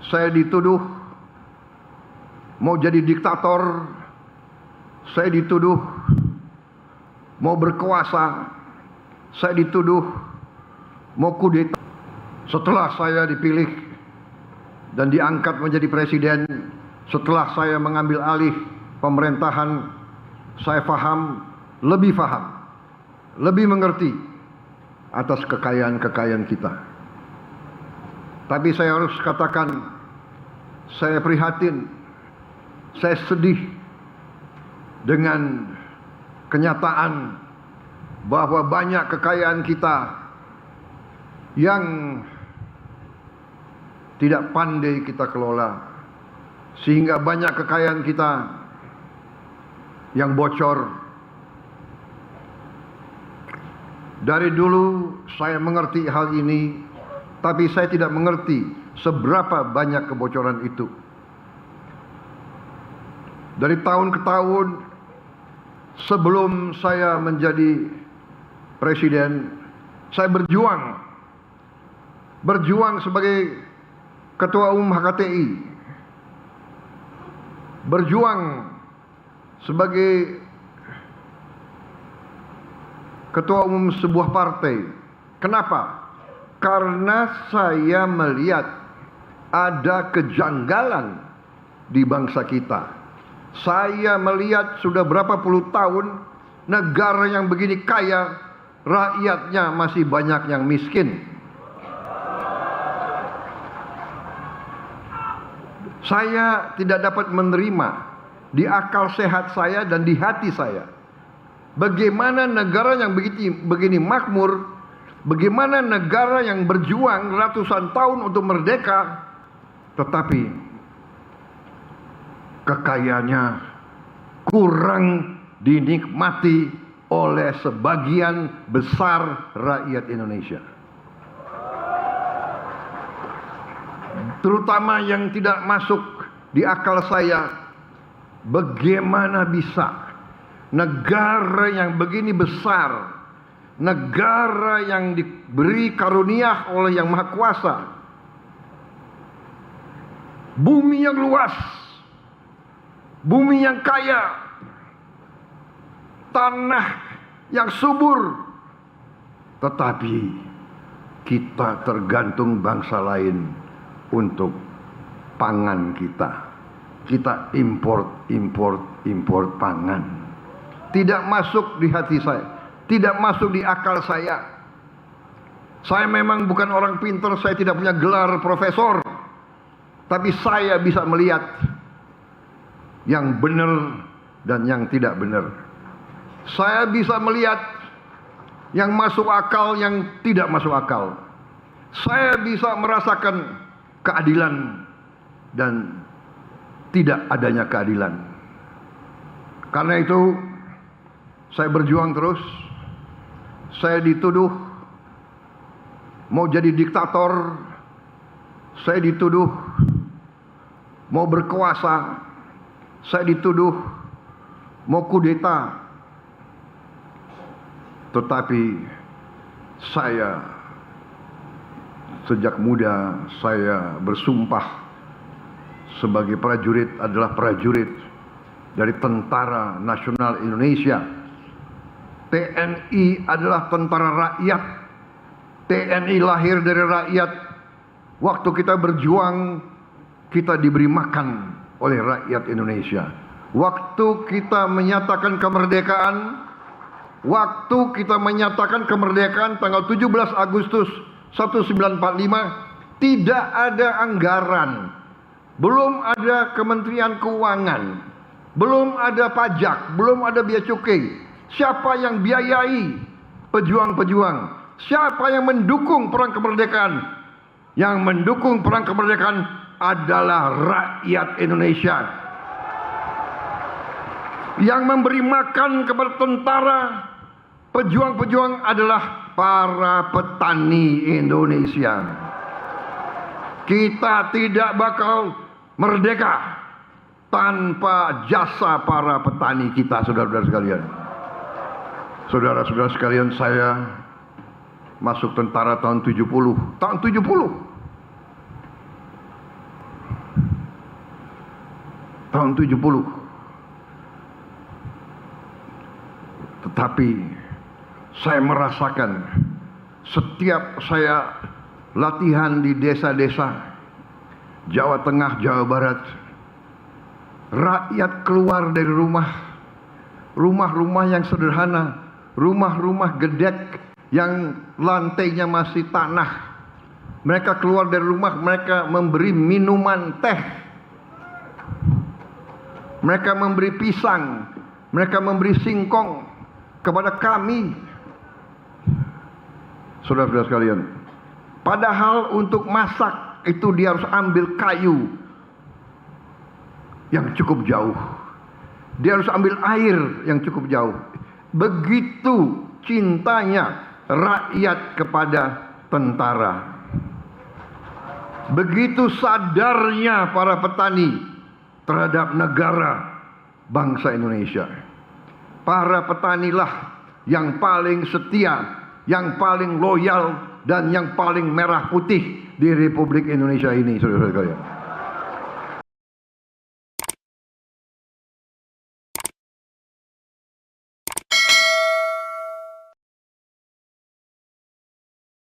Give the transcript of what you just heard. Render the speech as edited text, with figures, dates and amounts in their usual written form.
saya dituduh mau jadi diktator, saya dituduh mau berkuasa, saya dituduh mau kudeta. Setelah saya dipilih dan diangkat menjadi presiden, setelah saya mengambil alih pemerintahan, saya lebih paham, lebih mengerti atas kekayaan-kekayaan kita. Tapi saya harus katakan, saya prihatin, saya sedih dengan kenyataan bahwa banyak kekayaan kita yang tidak pandai kita kelola, sehingga banyak kekayaan kita yang bocor. Dari dulu saya mengerti hal ini, tapi saya tidak mengerti seberapa banyak kebocoran itu. Dari tahun ke tahun sebelum saya menjadi presiden, saya berjuang sebagai Ketua Umum HKTI, berjuang sebagai Ketua Umum sebuah partai. Kenapa? Karena saya melihat ada kejanggalan di bangsa kita. Saya melihat sudah berapa puluh tahun negara yang begini kaya, rakyatnya masih banyak yang miskin. Saya tidak dapat menerima di akal sehat saya dan di hati saya bagaimana negara yang begini makmur, bagaimana negara yang berjuang ratusan tahun untuk merdeka, tetapi kekayaannya kurang dinikmati oleh sebagian besar rakyat Indonesia. Terutama yang tidak masuk di akal saya, bagaimana bisa negara yang begini besar, negara yang diberi karunia oleh Yang Maha Kuasa, bumi yang luas, bumi yang kaya, tanah yang subur, tetapi kita tergantung bangsa lain untuk pangan kita. Kita import pangan. Tidak masuk di hati saya, tidak masuk di akal saya. Saya memang bukan orang pintar, saya tidak punya gelar profesor, tapi saya bisa melihat yang benar dan yang tidak benar. Saya bisa melihat yang masuk akal, yang tidak masuk akal. Saya bisa merasakan keadilan dan tidak adanya keadilan. Karena itu saya berjuang terus. Saya dituduh mau jadi diktator, saya dituduh mau berkuasa, saya dituduh mau kudeta. Tetapi saya sejak muda saya bersumpah sebagai prajurit adalah prajurit dari Tentara Nasional Indonesia. TNI adalah tentara rakyat. TNI lahir dari rakyat. Waktu kita berjuang, kita diberi makan oleh rakyat Indonesia. Waktu kita menyatakan kemerdekaan, tanggal 17 Agustus 1945, tidak ada anggaran, belum ada Kementerian Keuangan, belum ada pajak, belum ada bea cukai. Siapa yang biayai pejuang-pejuang? Siapa yang mendukung perang kemerdekaan? Yang mendukung perang kemerdekaan adalah rakyat Indonesia. Yang memberi makan kepada tentara, pejuang-pejuang adalah para petani Indonesia. Kita tidak bakal merdeka tanpa jasa para petani kita, saudara-saudara sekalian. Saudara-saudara sekalian, saya masuk tentara tahun 70. Tahun 70. tahun 70. Tetapi saya merasakan setiap saya latihan di desa-desa Jawa Tengah, Jawa Barat, rakyat keluar dari rumah-rumah yang sederhana, rumah-rumah gedek yang lantainya masih tanah. Mereka keluar dari rumah, mereka memberi minuman teh, mereka memberi pisang, mereka memberi singkong kepada kami, saudara-saudara sekalian. Padahal untuk masak itu dia harus ambil kayu yang cukup jauh, dia harus ambil air yang cukup jauh. Begitu cintanya rakyat kepada tentara, begitu sadarnya para petani terhadap negara bangsa Indonesia. Para petanilah yang paling setia, yang paling loyal, dan yang paling merah putih di Republik Indonesia ini, saudara-saudara sekalian.